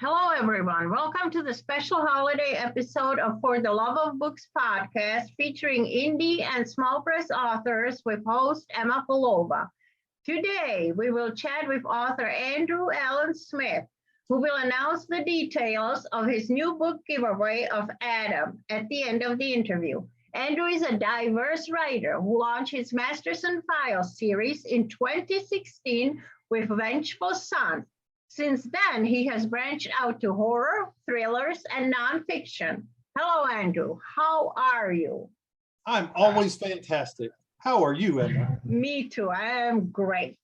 Hello, everyone. Welcome to the special holiday episode of For the Love of Books podcast featuring indie and small press authors with host Emma Polova. Today, we will chat with author Andrew Allen Smith, who will announce the details of his new book giveaway of Adam at the end of the interview. Andrew is a diverse writer who launched his Masterson Files series in 2016 with Vengeful Sun. Since then, he has branched out to horror, thrillers, and nonfiction. Hello, Andrew. How are you? I'm always fantastic. How are you, Emma? Me too. I am great.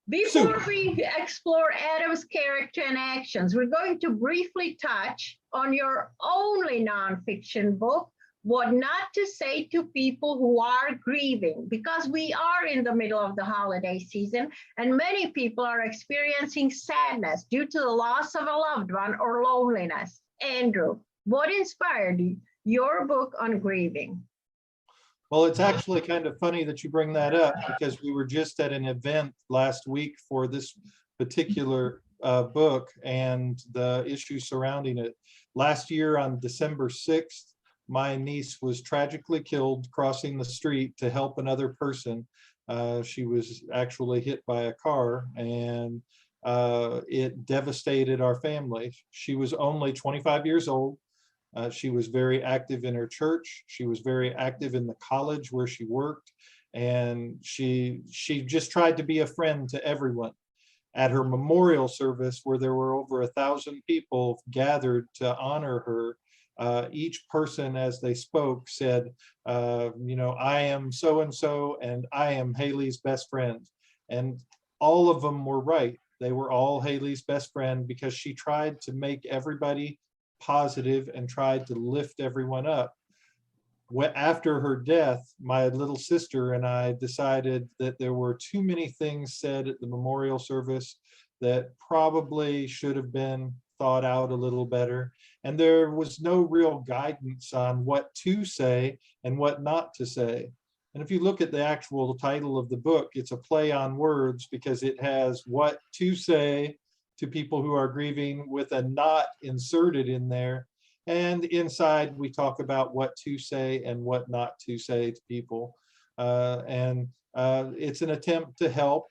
Before Super. we explore Adam's character and actions, we're going to briefly touch on your only nonfiction book, What Not to Say to People Who Are Grieving, because we are in the middle of the holiday season and many people are experiencing sadness due to the loss of a loved one or loneliness. Andrew, what inspired your book on grieving? Well, it's actually kind of funny that you bring that up because we were just at an event last week for this particular book and the issues surrounding it. Last year on December 6th, my niece was tragically killed crossing the street to help another person. She was actually hit by a car and it devastated our family. She was only 25 years old. She was very active in her church. She was very active in the college where she worked. And she just tried to be a friend to everyone. At her memorial service, where there were over 1,000 people gathered to honor her, each person as they spoke said, I am so-and-so and I am Haley's best friend. And all of them were right. They were all Haley's best friend because she tried to make everybody positive and tried to lift everyone up. After her death, my little sister and I decided that there were too many things said at the memorial service that probably should have been thought out a little better. And there was no real guidance on what to say and what not to say. And if you look at the actual title of the book, it's a play on words because it has what to say to people who are grieving with a not inserted in there. And inside we talk about what to say and what not to say to people. It's an attempt to help.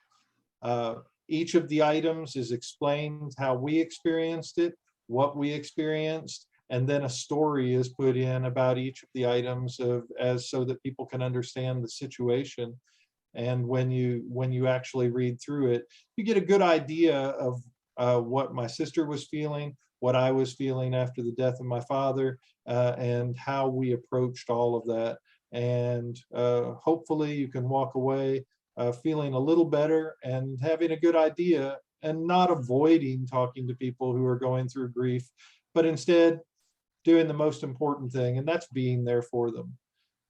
Each of the items is explained how we experienced it, what we experienced, and then a story is put in about each of the items so that people can understand the situation. And when you actually read through it, you get a good idea of what my sister was feeling, what I was feeling after the death of my father, and how we approached all of that. And hopefully you can walk away feeling a little better and having a good idea and not avoiding talking to people who are going through grief, but instead doing the most important thing, and that's being there for them.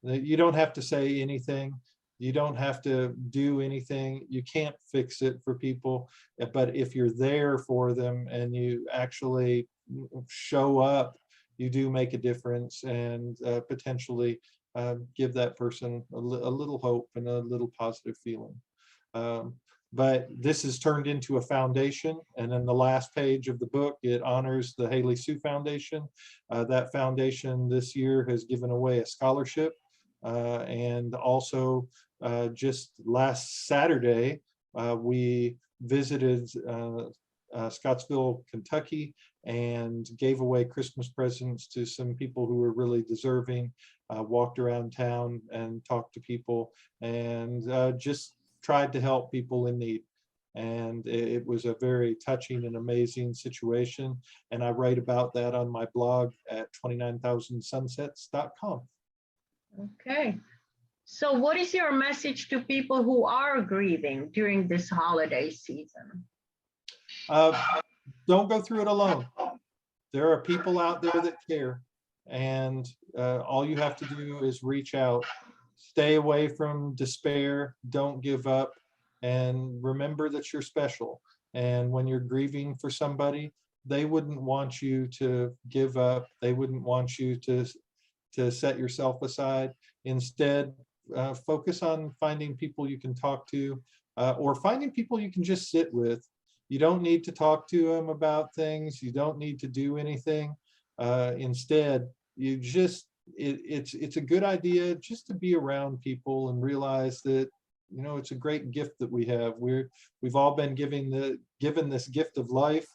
You don't have to say anything. You don't have to do anything. You can't fix it for people, but if you're there for them and you actually show up, you do make a difference and potentially give that person a little hope and a little positive feeling. But this is turned into a foundation, and in the last page of the book, it honors the Haley Sue Foundation. That foundation this year has given away a scholarship, and also just last Saturday, we visited Scottsville, Kentucky, and gave away Christmas presents to some people who were really deserving, walked around town and talked to people, and just tried to help people in need. And it was a very touching and amazing situation. And I write about that on my blog at 29000sunsets.com. Okay. So what is your message to people who are grieving during this holiday season? Don't go through it alone. There are people out there that care. And all you have to do is reach out. Stay away from despair. Don't give up. And remember that you're special. And when you're grieving for somebody, they wouldn't want you to give up. They wouldn't want you to set yourself aside. Instead, focus on finding people you can talk to, or finding people you can just sit with. You don't need to talk to them about things. You don't need to do anything. Instead, you just, it's a good idea just to be around people and realize that, you know, it's a great gift that we have. We've all been given this gift of life,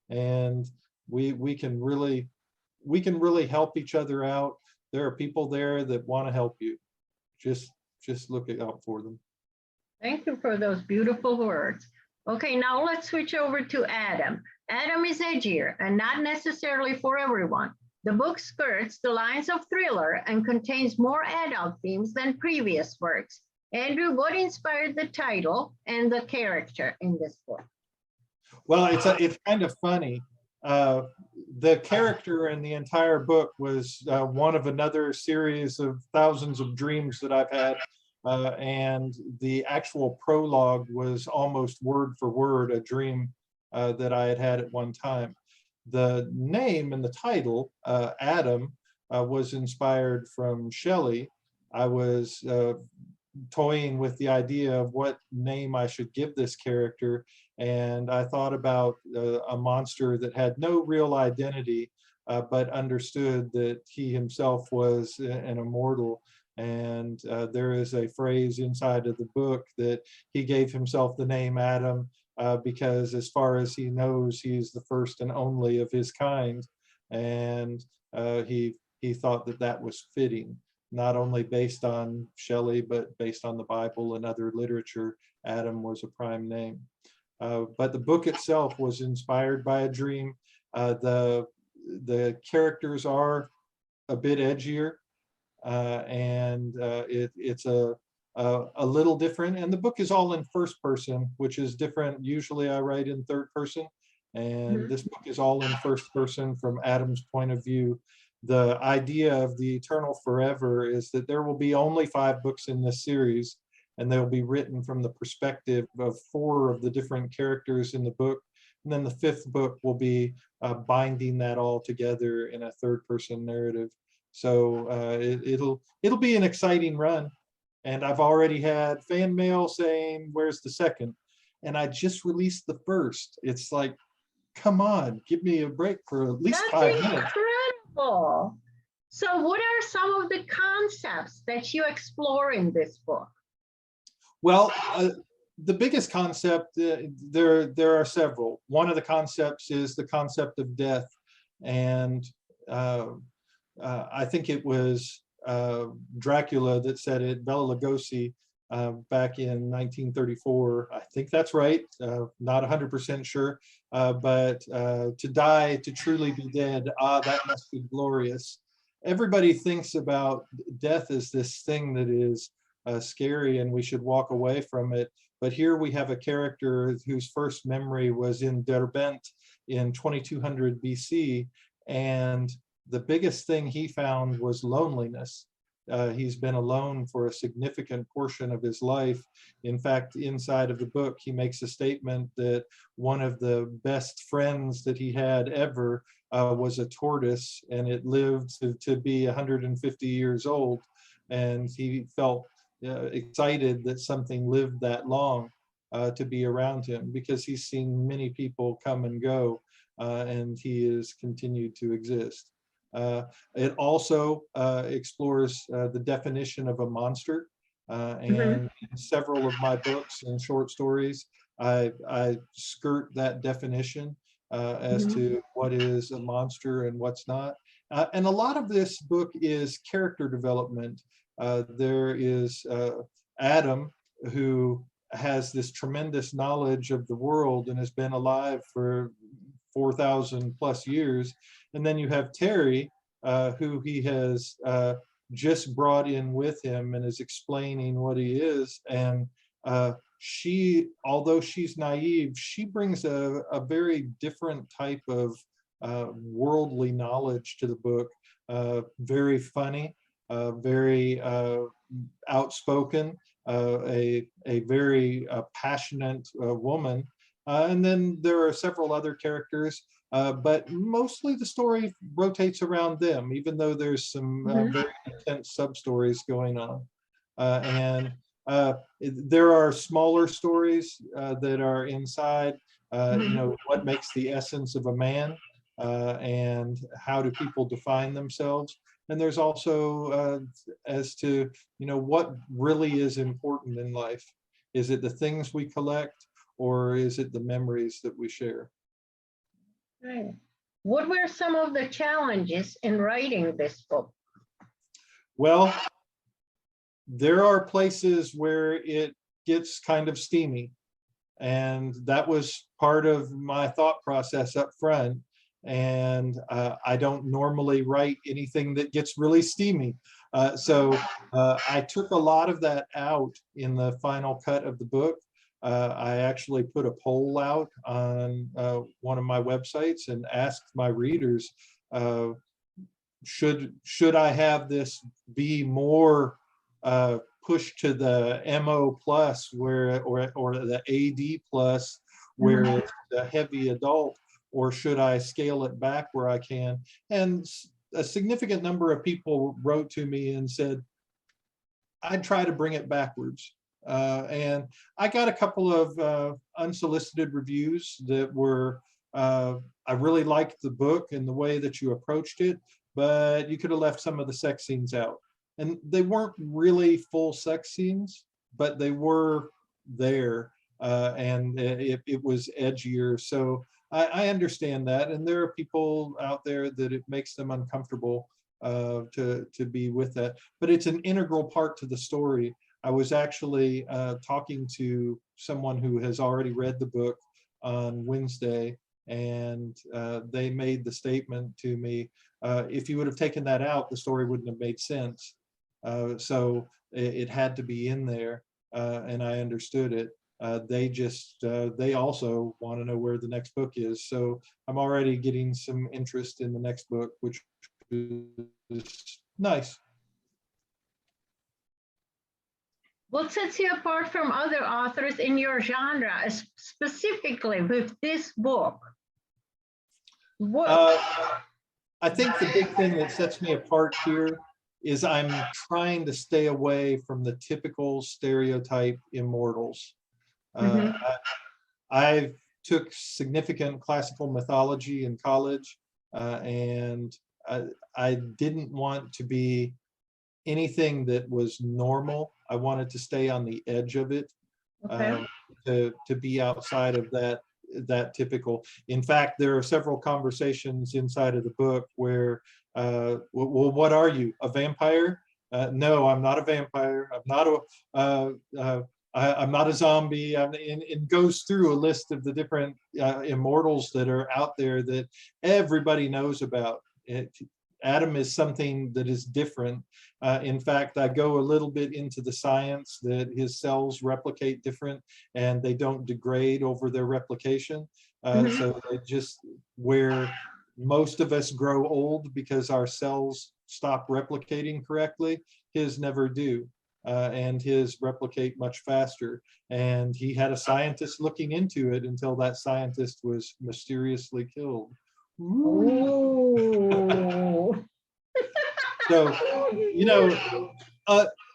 and we can really help each other out. There are people there that want to help you. Just look out for them. Thank you for those beautiful words. Okay, now let's switch over to Adam. Adam is edgier and not necessarily for everyone. The book skirts the lines of thriller and contains more adult themes than previous works. Andrew, what inspired the title and the character in this book? Well, it's kind of funny. The character in the entire book was one of another series of thousands of dreams that I've had. And the actual prologue was almost word for word a dream that I had at one time. The name and the title, Adam, was inspired from Shelley. I was toying with the idea of what name I should give this character, and I thought about a monster that had no real identity, but understood that he himself was an immortal. And there is a phrase inside of the book that he gave himself the name Adam because, as far as he knows, he's the first and only of his kind. And he thought that that was fitting, not only based on Shelley, but based on the Bible and other literature. Adam was a prime name. But the book itself was inspired by a dream. The characters are a bit edgier, and it's a little different. And the book is all in first person, which is different. Usually I write in third person, and this book is all in first person from Adam's point of view. The idea of the eternal forever is that there will be only 5 books in this series, and they'll be written from the perspective of 4 of the different characters in the book. And then the 5th book will be binding that all together in a third person narrative. So it'll be an exciting run. And I've already had fan mail saying, where's the second? And I just released the first. It's like, come on, give me a break for at least 5 minutes. Incredible. So what are some of the concepts that you explore in this book? Well, the biggest concept, there are several. One of the concepts is the concept of death. And I think it was Dracula that said it, Bela Lugosi, back in 1934. I think that's right, not 100% sure. But to die, to truly be dead, that must be glorious. Everybody thinks about death as this thing that is scary and we should walk away from it. But here we have a character whose first memory was in Derbent in 2200 BC. And the biggest thing he found was loneliness. He's been alone for a significant portion of his life. In fact, inside of the book, he makes a statement that one of the best friends that he had ever was a tortoise, and it lived to be 150 years old. And he felt excited that something lived that long to be around him, because he's seen many people come and go, and he has continued to exist. It also explores the definition of a monster, and in several of my books and short stories, I skirt that definition as to what is a monster and what's not. And a lot of this book is character development. There is Adam, who has this tremendous knowledge of the world and has been alive for 4,000 plus years. And then you have Terry, who he has just brought in with him and is explaining what he is. And she, although she's naive, she brings a very different type of worldly knowledge to the book. Very funny, very outspoken, a very passionate woman. And then there are several other characters, but mostly the story rotates around them, even though there's some very intense sub-stories going on. And there are smaller stories that are inside. You know, what makes the essence of a man, and how do people define themselves? And there's also as to, you know, what really is important in life. Is it the things we collect, or is it the memories that we share? Right. What were some of the challenges in writing this book? Well, there are places where it gets kind of steamy, and that was part of my thought process up front. And I don't normally write anything that gets really steamy. So I took a lot of that out in the final cut of the book. I actually put a poll out on one of my websites and asked my readers, should I have this be more pushed to the MO plus, where or the AD plus, where it's a heavy adult, or should I scale it back where I can? And a significant number of people wrote to me and said, I'd try to bring it backwards. And I got a couple of unsolicited reviews that were, I really liked the book and the way that you approached it, but you could have left some of the sex scenes out. And they weren't really full sex scenes, but they were there, and it was edgier. So I understand that, and there are people out there that it makes them uncomfortable to be with that. But it's an integral part to the story. I was actually talking to someone who has already read the book on Wednesday, and they made the statement to me, if you would have taken that out, the story wouldn't have made sense. So it had to be in there, and I understood it. They also want to know where the next book is. So I'm already getting some interest in the next book, which is nice. What sets you apart from other authors in your genre, specifically with this book? What? I think the big thing that sets me apart here is I'm trying to stay away from the typical stereotype immortals. I took significant classical mythology in college, and I didn't want to be anything that was normal. I wanted to stay on the edge of it, to be outside of that typical. In fact, there are several conversations inside of the book where, well, what are you, a vampire? No, I'm not a vampire. I'm not a zombie. And goes through a list of the different immortals that are out there that everybody knows about. Adam is something that is different. In fact, I go a little bit into the science that his cells replicate different, and they don't degrade over their replication. So it just, where most of us grow old because our cells stop replicating correctly, his never do. And his replicate much faster. And he had a scientist looking into it until that scientist was mysteriously killed. Ooh. So, you know,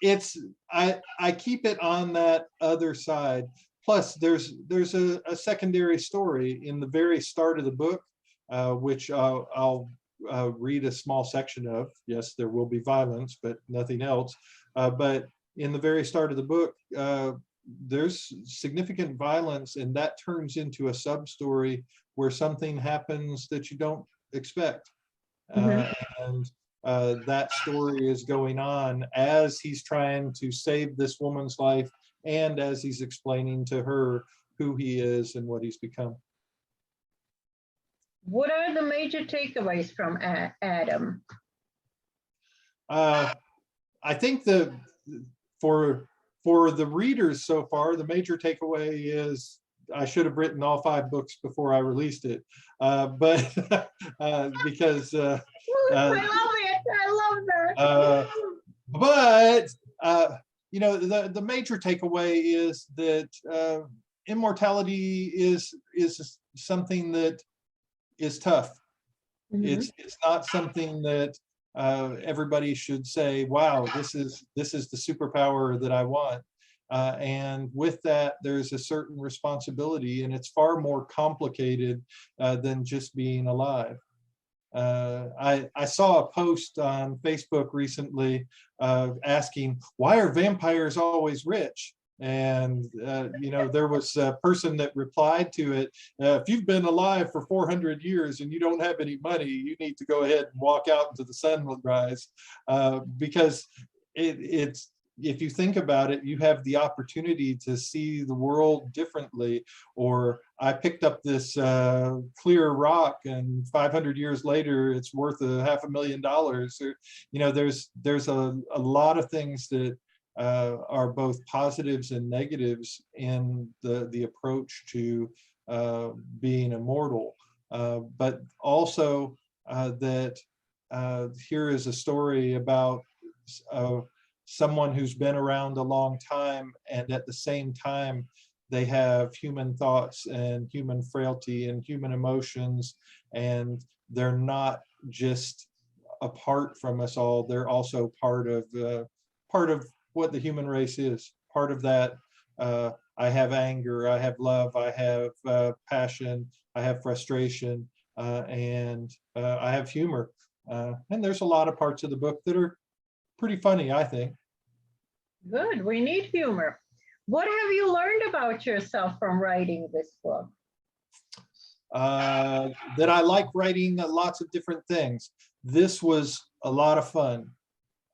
it's I keep it on that other side. Plus, there's a secondary story in the very start of the book, which I'll read a small section of. Yes, there will be violence, but nothing else. But in the very start of the book, there's significant violence, and that turns into a sub-story where something happens that you don't expect. And that story is going on as he's trying to save this woman's life, and as he's explaining to her who he is and what he's become. What are the major takeaways from Adam? I think for the readers so far, the major takeaway is I should have written all 5 books before I released it, but because I love it. I love that. But you know, the major takeaway is that immortality is something that is tough. It's not something that everybody should say, wow, this is the superpower that I want. And with that, there's a certain responsibility, and it's far more complicated than just being alive. I saw a post on Facebook recently asking, why are vampires always rich? And you know, there was a person that replied to it, if you've been alive for 400 years and you don't have any money, you need to go ahead and walk out into the sunrise, because it's, if you think about it, you have the opportunity to see the world differently. Or I picked up this clear rock, and 500 years later, it's worth $500,000. Or, you know, there's a lot of things that are both positives and negatives in the approach to being immortal. But also that here is a story about someone who's been around a long time, and at the same time they have human thoughts and human frailty and human emotions, and they're not just apart from us all, they're also part of what the human race is. Part of that, I have anger, I have love, I have passion, I have frustration, and I have humor, and there's a lot of parts of the book that are pretty funny, I think. Good, we need humor. What have you learned about yourself from writing this book? That I like writing lots of different things. This was a lot of fun.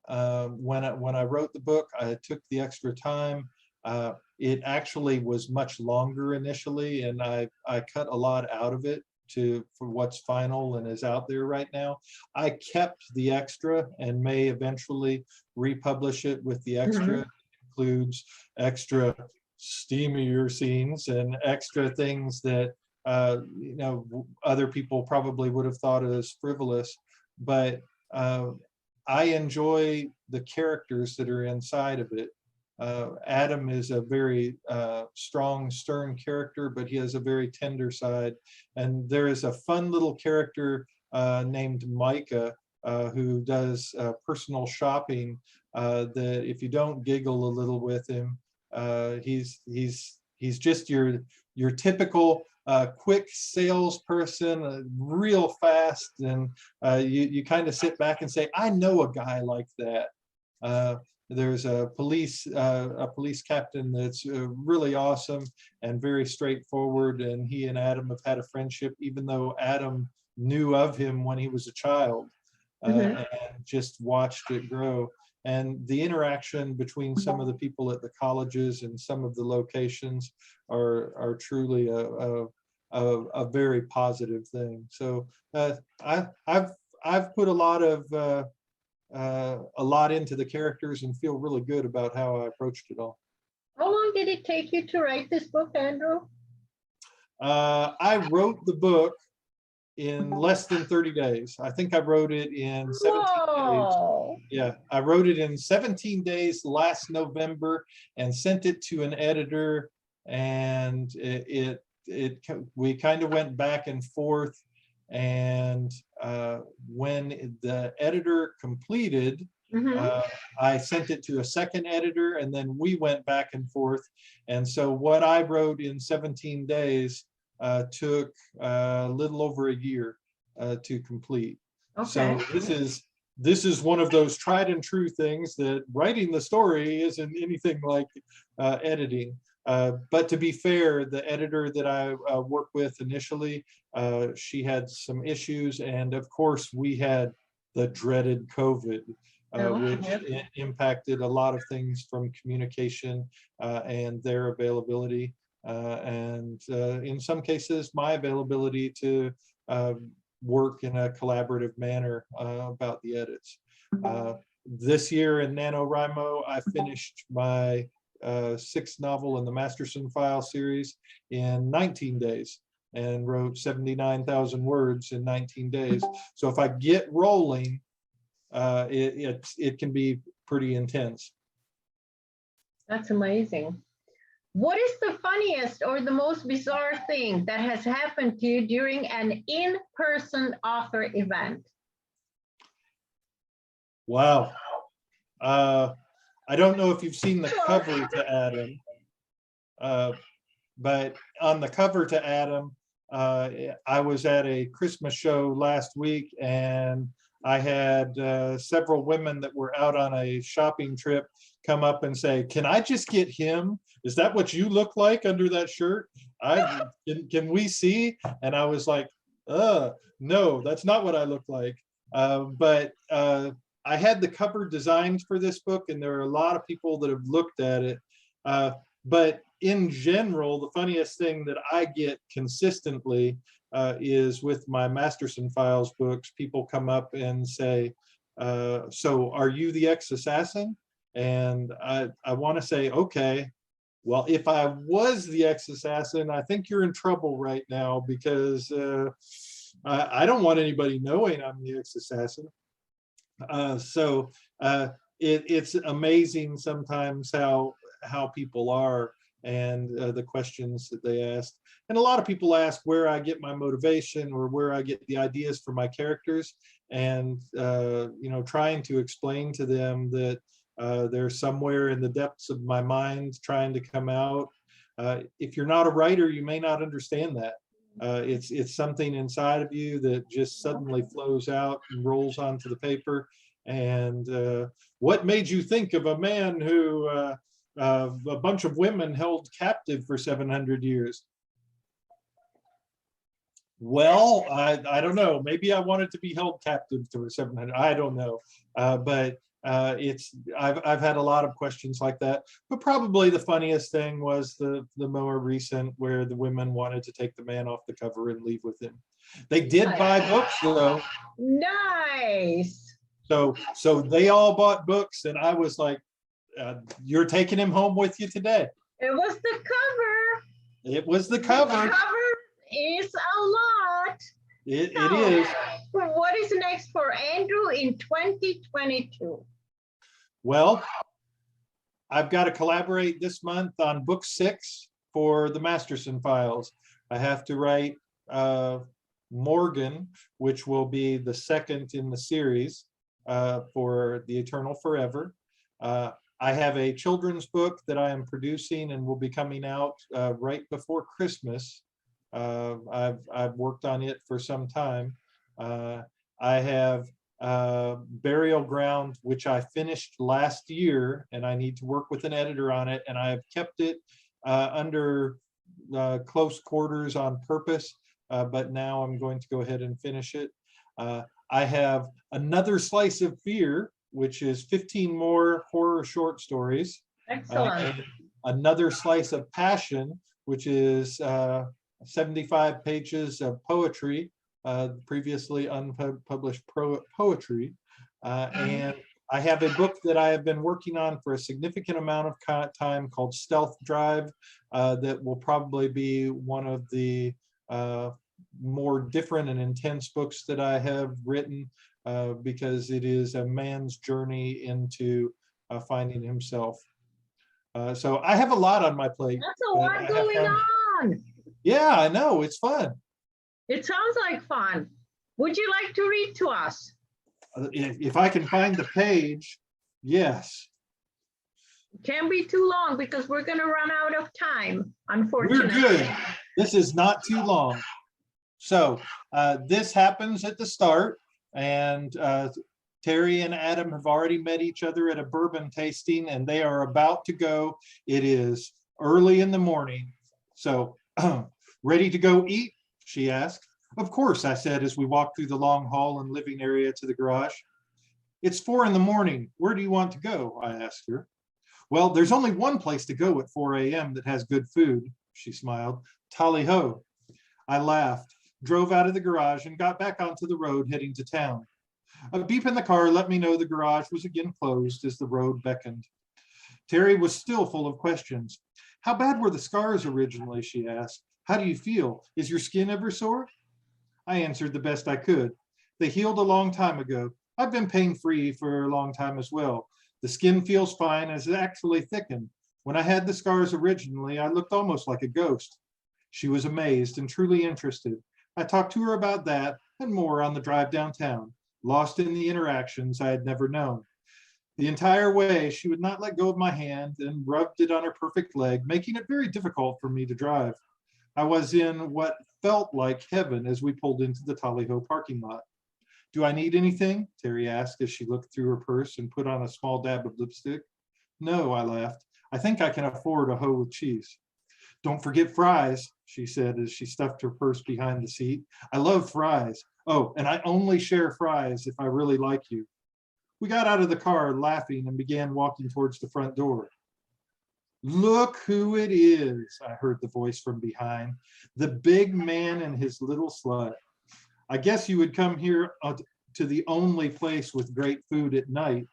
When I wrote the book, I took the extra time. It actually was much longer initially, and I cut a lot out of it for what's final and is out there right now. I kept the extra and may eventually republish it with the extra. It includes extra steamier scenes and extra things that you know, other people probably would have thought as frivolous, but I enjoy the characters that are inside of it. Adam is a very strong, stern character, but he has a very tender side. And there is a fun little character named Micah who does personal shopping, that if you don't giggle a little with him, he's just your typical quick salesperson, real fast, and you kind of sit back and say, I know a guy like that. There's a police captain that's really awesome and very straightforward, and he and Adam have had a friendship, even though Adam knew of him when he was a child, and just watched it grow. And the interaction between some of the people at the colleges and some of the locations are truly a very positive thing. So I've put a lot into the characters and feel really good about how I approached it all. How long did it take you to write this book, Andrew? I wrote the book in less than 30 days. I think I wrote it in 17 Whoa. days. Yeah, I wrote it in 17 days last November and sent it to an editor, and we kind of went back and forth. And when the editor completed, I sent it to a second editor, and then we went back and forth. And so what I wrote in 17 days took a little over a year to complete. Okay. So this is one of those tried and true things that writing the story isn't anything like editing. But to be fair, the editor that I worked with initially, she had some issues, and of course we had the dreaded COVID, which impacted a lot of things from communication and their availability, and in some cases my availability to work in a collaborative manner about the edits. This year in NaNoWriMo, I finished my 6th novel in the Masterson File series in 19 days and wrote 79,000 words in 19 days. So if I get rolling, it can be pretty intense. That's amazing. What is the funniest or the most bizarre thing that has happened to you during an in-person author event? Wow. I don't know if you've seen the cover to Adam, but on the cover to Adam, I was at a Christmas show last week, and I had several women that were out on a shopping trip come up and say, "Can I just get him? Is that what you look like under that shirt? Can we see?" And I was like, no, that's not what I look like. But I had the cover designed for this book, and there are a lot of people that have looked at it. But in general, the funniest thing that I get consistently is with my Masterson Files books, people come up and say, so are you the ex-assassin? And I want to say, okay, well, if I was the ex-assassin, I think you're in trouble right now, because I don't want anybody knowing I'm the ex-assassin. So it's amazing sometimes how people are, and the questions that they ask. And a lot of people ask where I get my motivation or where I get the ideas for my characters, and trying to explain to them that they're somewhere in the depths of my mind trying to come out. If you're not a writer, you may not understand that. It's something inside of you that just suddenly flows out and rolls onto the paper. And what made you think of a man who a bunch of women held captive for 700 years? Well, I don't know. Maybe I wanted to be held captive for 700. I don't know. But I've had a lot of questions like that. But probably the funniest thing was the more recent, where the women wanted to take the man off the cover and leave with him. They did buy books though. Nice. So they all bought books, and I was like, you're taking him home with you today. It was the cover. It was the cover. The cover is a lot. It is. What is next for Andrew in 2022? Well, I've got to collaborate this month on book 6 for the Masterson Files. I have to write Morgan, which will be the second in the series for The Eternal Forever. I have a children's book that I am producing and will be coming out right before Christmas. I've worked on it for some time. I have Burial Ground, which I finished last year, and I need to work with an editor on it, and I have kept it under close quarters on purpose, but now I'm going to go ahead and finish it. I have Another Slice of Fear, which is 15 more horror short stories. Excellent. Another Slice of Passion, which is 75 pages of poetry, previously unpublished poetry. And I have a book that I have been working on for a significant amount of time called Stealth Drive, that will probably be one of the more different and intense books that I have written, because it is a man's journey into finding himself. So I have a lot on my plate. That's a lot going on. Yeah, I know. It's fun. It sounds like fun. Would you like to read to us? If I can find the page, yes. It can't be too long because we're going to run out of time, unfortunately. We're good. This is not too long. So this happens at the start, and Terry and Adam have already met each other at a bourbon tasting, and they are about to go. It is early in the morning. So, ready to go eat? She asked. Of course, I said as we walked through the long hall and living area to the garage. It's 4 in the morning. Where do you want to go? I asked her. Well, there's only one place to go at 4 a.m. that has good food, she smiled. Tally ho. I laughed, drove out of the garage, and got back onto the road heading to town. A beep in the car let me know the garage was again closed as the road beckoned. Terry was still full of questions. How bad were the scars originally, she asked. How do you feel? Is your skin ever sore? I answered the best I could. They healed a long time ago. I've been pain-free for a long time as well. The skin feels fine as it actually thickened. When I had the scars originally, I looked almost like a ghost. She was amazed and truly interested. I talked to her about that and more on the drive downtown, lost in the interactions I had never known. The entire way, she would not let go of my hand and rubbed it on her perfect leg, making it very difficult for me to drive. I was in what felt like heaven as we pulled into the Tally-Ho parking lot. Do I need anything? Terry asked as she looked through her purse and put on a small dab of lipstick. No, I laughed. I think I can afford a hoe with cheese. Don't forget fries, she said as she stuffed her purse behind the seat. I love fries. Oh, and I only share fries if I really like you. We got out of the car laughing and began walking towards the front door. Look who it is, I heard the voice from behind. The big man and his little slut. I guess you would come here to the only place with great food at night.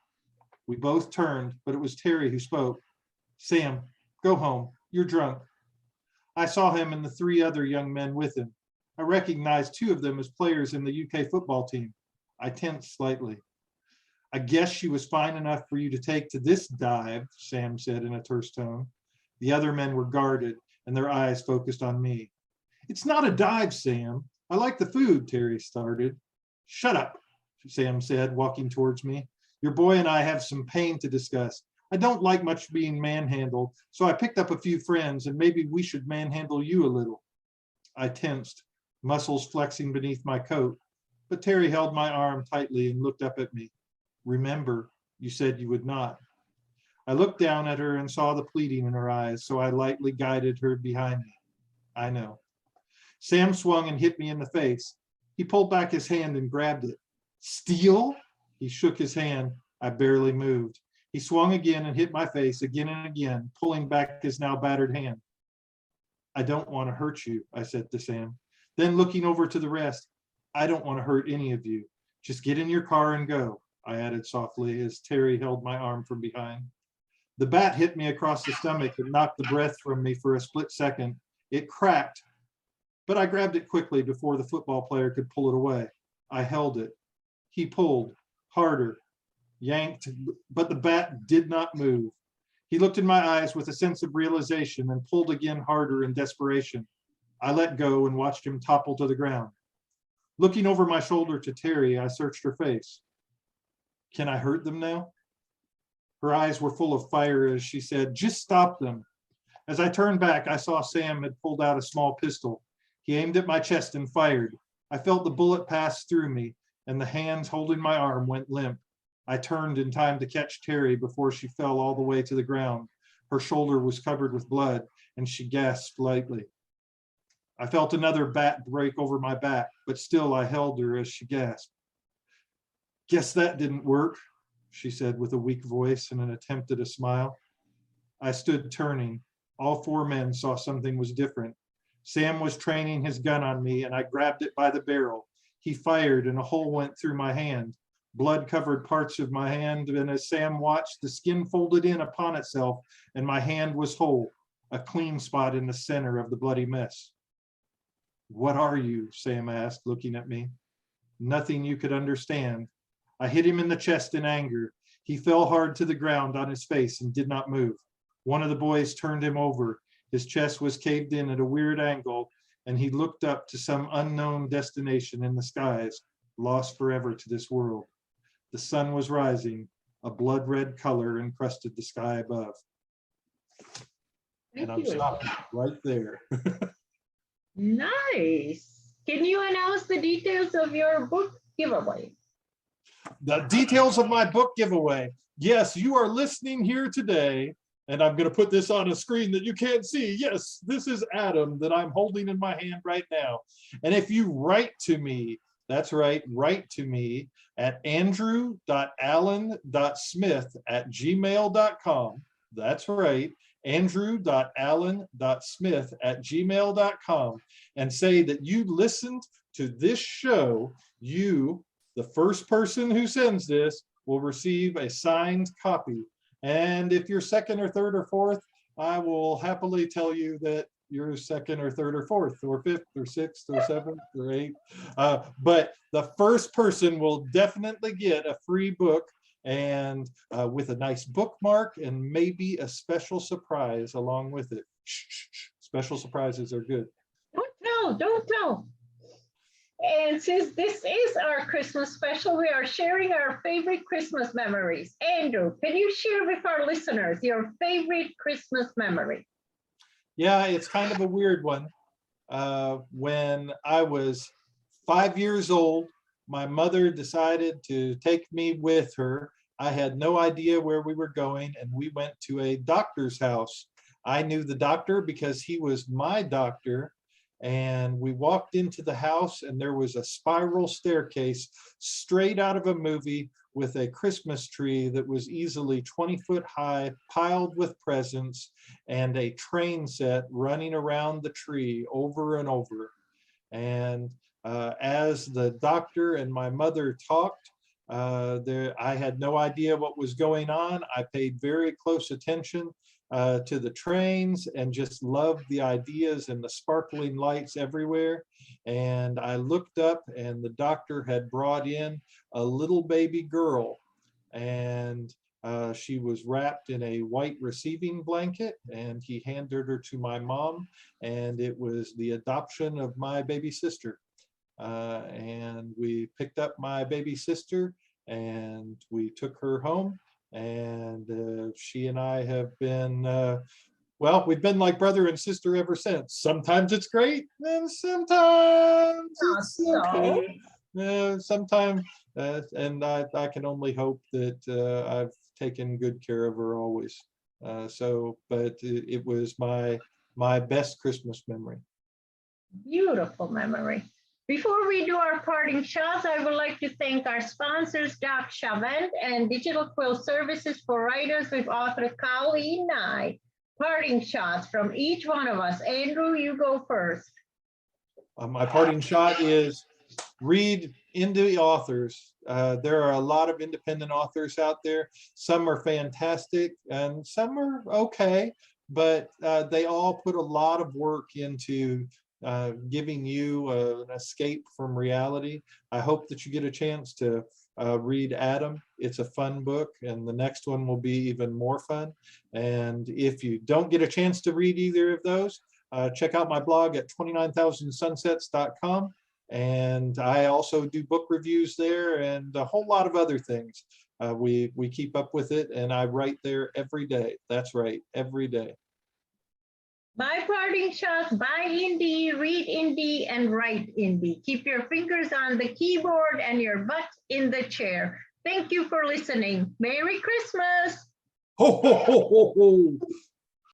We both turned, but it was Terry who spoke. Sam, go home. You're drunk. I saw him and the 3 other young men with him. I recognized 2 of them as players in the UK football team. I tensed slightly. I guess she was fine enough for you to take to this dive, Sam said in a terse tone. The other men were guarded and their eyes focused on me. It's not a dive, Sam. I like the food, Terry started. Shut up, Sam said, walking towards me. Your boy and I have some pain to discuss. I don't like much being manhandled, so I picked up a few friends and maybe we should manhandle you a little. I tensed, muscles flexing beneath my coat, but Terry held my arm tightly and looked up at me. Remember, you said you would not. I looked down at her and saw the pleading in her eyes, so I lightly guided her behind me. I know. Sam swung and hit me in the face. He pulled back his hand and grabbed it. Steal? He shook his hand. I barely moved. He swung again and hit my face again and again, pulling back his now battered hand. I don't want to hurt you, I said to Sam. Then looking over to the rest, I don't want to hurt any of you. Just get in your car and go, I added softly as Terry held my arm from behind. The bat hit me across the stomach and knocked the breath from me for a split second. It cracked, but I grabbed it quickly before the football player could pull it away. I held it. He pulled harder, yanked, but the bat did not move. He looked in my eyes with a sense of realization and pulled again harder in desperation. I let go and watched him topple to the ground. Looking over my shoulder to Terry, I searched her face. Can I hurt them now? Her eyes were full of fire as she said, just stop them. As I turned back, I saw Sam had pulled out a small pistol. He aimed at my chest and fired. I felt the bullet pass through me, and the hands holding my arm went limp. I turned in time to catch Terry before she fell all the way to the ground. Her shoulder was covered with blood, and she gasped lightly. I felt another bat break over my back, but still I held her as she gasped. Guess that didn't work, she said with a weak voice and an attempt at a smile. I stood turning. All 4 men saw something was different. Sam was training his gun on me, and I grabbed it by the barrel. He fired, and a hole went through my hand. Blood covered parts of my hand, and as Sam watched, the skin folded in upon itself, and my hand was whole, a clean spot in the center of the bloody mess. What are you? Sam asked, looking at me. Nothing you could understand. I hit him in the chest in anger. He fell hard to the ground on his face and did not move. One of the boys turned him over. His chest was caved in at a weird angle, and he looked up to some unknown destination in the skies, lost forever to this world. The sun was rising. A blood red color encrusted the sky above. And I'm stopping right there. Nice. Can you announce the details of your book giveaway? The details of my book giveaway. Yes, you are listening here today, and I'm going to put this on a screen that you can't see. Yes, this is Adam that I'm holding in my hand right now. And if you write to me, that's right, write to me at andrew.allen.smith@gmail.com. That's right, andrew.allen.smith@gmail.com, and say that you listened to this show. You, the first person who sends this, will receive a signed copy. And if you're second or third or fourth, I will happily tell you that you're second or third or fourth or fifth or sixth or seventh or eighth. But the first person will definitely get a free book, and with a nice bookmark and maybe a special surprise along with it. Shh, shh, shh. Special surprises are good. Don't tell. And since this is our Christmas special, we are sharing our favorite Christmas memories. Andrew, can you share with our listeners your favorite Christmas memory? Yeah, it's kind of a weird one. When I was 5 years old, my mother decided to take me with her. I had no idea where we were going, and we went to a doctor's house. I knew the doctor because he was my doctor. And we walked into the house, and there was a spiral staircase straight out of a movie with a Christmas tree that was easily 20 foot high, piled with presents, and a train set running around the tree over and over. And as the doctor and my mother talked, I had no idea what was going on. I paid very close attention to the trains and just loved the ideas and the sparkling lights everywhere. And I looked up, and the doctor had brought in a little baby girl, and she was wrapped in a white receiving blanket, and he handed her to my mom, and it was the adoption of my baby sister. And we picked up my baby sister, and we took her home, and she and I have been, well, we've been like brother and sister ever since. Sometimes it's great, and sometimes it's okay. Sometimes, and I can only hope that I've taken good care of her always. But it was my best Christmas memory. Beautiful memory. Before we do our parting shots, I would like to thank our sponsors, Doc Chavent and Digital Quill Services for Writers with author Colleen Nye. Parting shots from each one of us. Andrew, you go first. My parting shot is read indie authors. There are a lot of independent authors out there. Some are fantastic and some are okay, but they all put a lot of work into giving you an escape from reality. I hope that you get a chance to read Adam. It's a fun book, and the next one will be even more fun. And if you don't get a chance to read either of those, check out my blog at 29000sunsets.com. And I also do book reviews there and a whole lot of other things. We keep up with it, and I write there every day. That's right, every day. My parting shots: buy indie, read indie, and write indie. Keep your fingers on the keyboard and your butt in the chair. Thank you for listening. Merry Christmas. Ho, ho, ho, ho, ho.